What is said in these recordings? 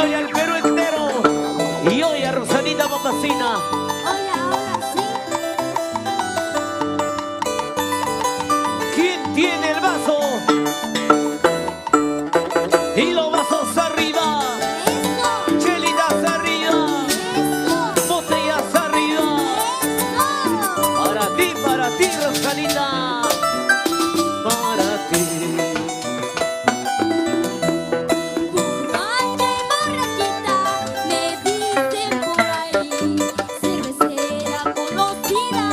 y al Perú entero. Y hoy a Rosanita Mamacina. Hola, hola, sí. ¿Quién tiene el vaso? Y los vasos arriba. Eso, Chelitas arriba. eso, Botellas arriba. eso. Para ti, Rosanita. Para ti. Borracha y borrachita, me dicen por ahí. Cervecera conocida,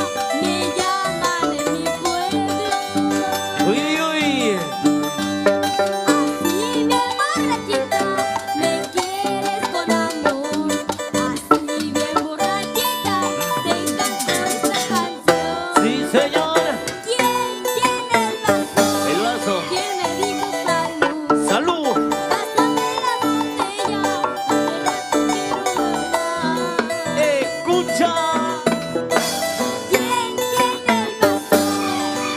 me llaman en mi pueblo. Uy, uy, uy. Así bien borrachita, me quieres con amor. Así bien borrachita, te encanta esta canción. Sí, señor. ¿Quién tiene el vaso? El vaso. ¿Quién me dijo salud? Salud. Pásame la botella, hace rato quiero tomar. Escucha. ¿Quién tiene el vaso?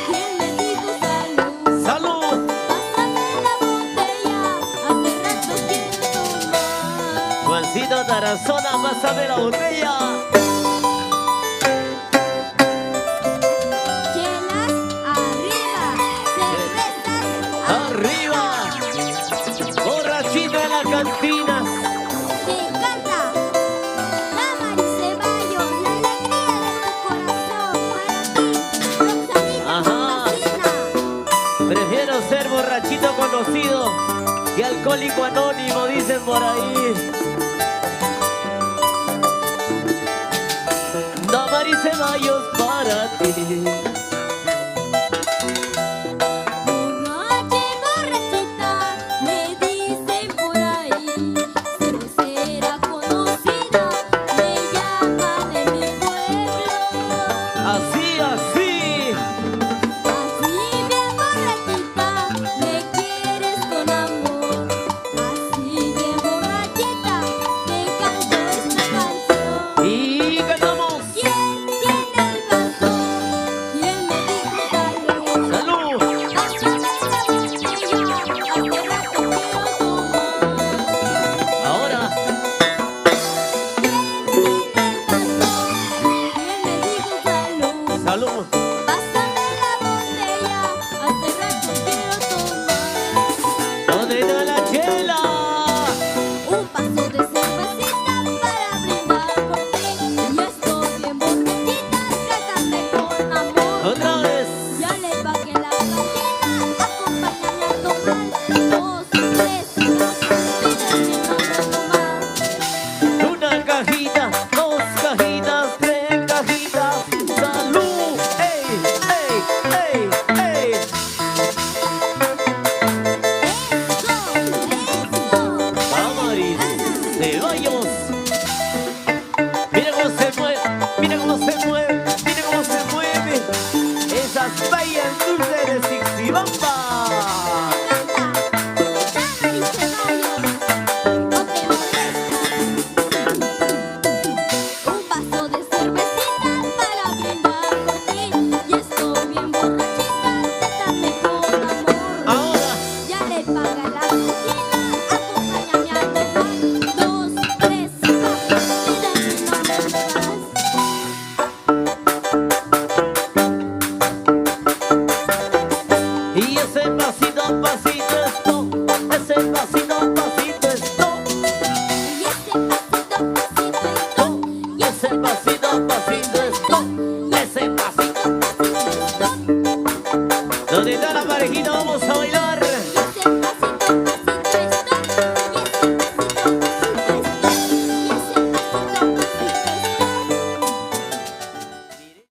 ¿Quién me dijo salud? Salud. Pásame la botella, hace rato quiero tomar. Juancito Tarazona, pásame la botella. Chelas arriba, cervezas Arriba. Borrachito en las cantinas. Me encanta. Damaris Ceballos, la alegría de tu corazón. Para ti, Roxanita Ajá. Mamacina. Prefiero ser borrachito conocido que alcohólico anónimo, dicen por ahí. Damaris Ceballos para ti.